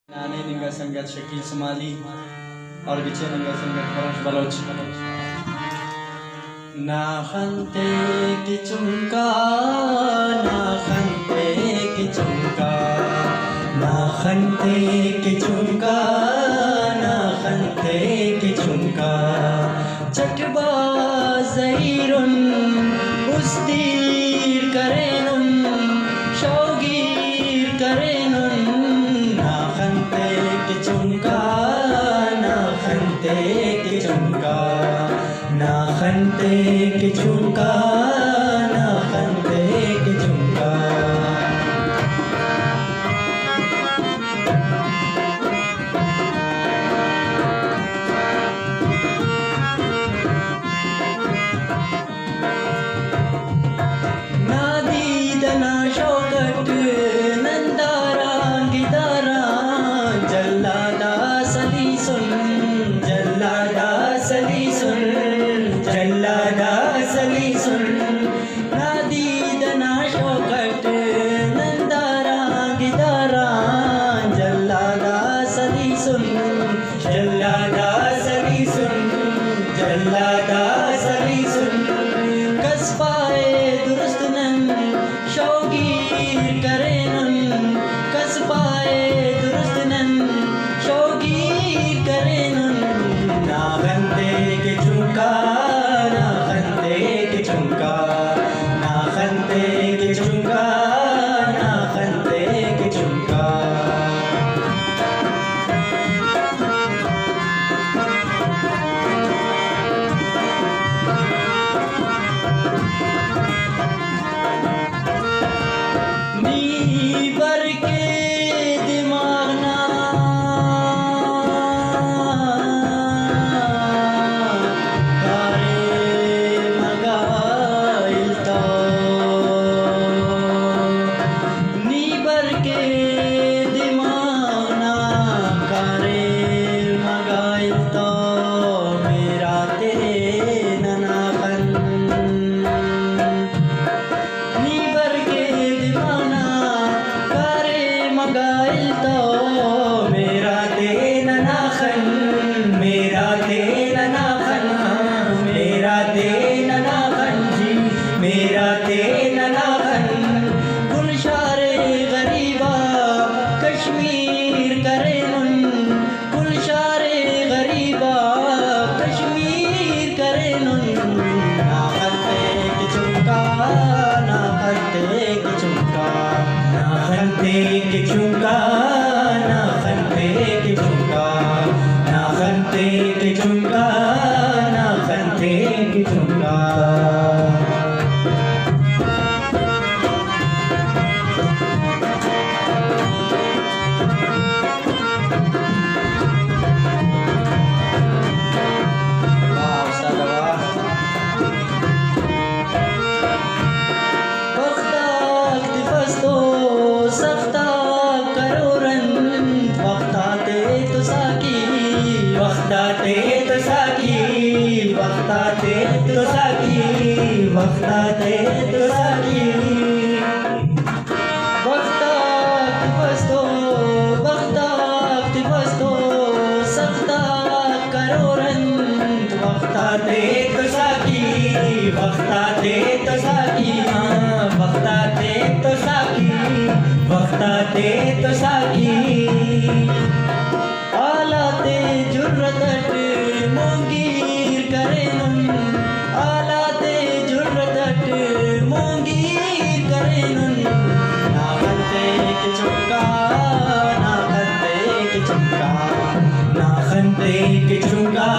Nane ninggal sangat Syakil Somali और बिचे नंगा संगत फरश बलोच ना खंते की चुमका ना खंते की चुमका ना खंते की चुमका ना खंते की चुमका चटबा ज़हीरुन उस्तीर करेनुन शौगीर करेनुन ना खंते की चुमका ना खंते की चुमका ना खंते की चुमका ना खंते की चुमका ना दीद ना शौकत नंदारा गिदारा जल्लादा सली सुन जल्लादा सली सुन जल्लादा सली सुन ना दीद ना शौकत नंदारा गिदारा जल्लादा सली सुन जल्लादा सली सुन जल्लादा सली सुन कसबाए दुरुस्त नन शौगीर करेनन कसबाए दुरुस्त नन शौगीर करेनन ना खंते के चुमका ना खंते के चुमका ना खंते के चुमका ना खंते के चुमका नीबर के दिमाग ना कारे मगाइल तो नीबर के दिमाग ना कारे मगाइल तो मेरा तेरे ननाखन नीबर के दीवाना करे मगाइल तो मेरा तेन नाखन मेरा तेन नाखन मेरा तेन नाखन जी मेरा तेन नाखन गुलशारे गरीबा कश्मीर करेनुन गुलशारे गरीबा कश्मीर करेनुन ना खंते की चुमका ना खंते की चुमका ना खंते की चुमका ना खंते की चुमका ना खंते की चुमका ना खंते की चुमका वक्ताते तो साकी वक्ताते तो साकी वक्ताते तो साकी वक्तात बस्तो वक्तात बस्तो सख्ता करोरन वक्ताते तो साकी वक्ताते तो साकी वक्ताते तो साकी वक्ताते तो साकी आलाते जुर्रतट मोंगीर करेनुन आलाते जुर्रतट मोंगीर करेनुन ना खंते के चुमका ना खंते के चुमका ना खंते के चुमका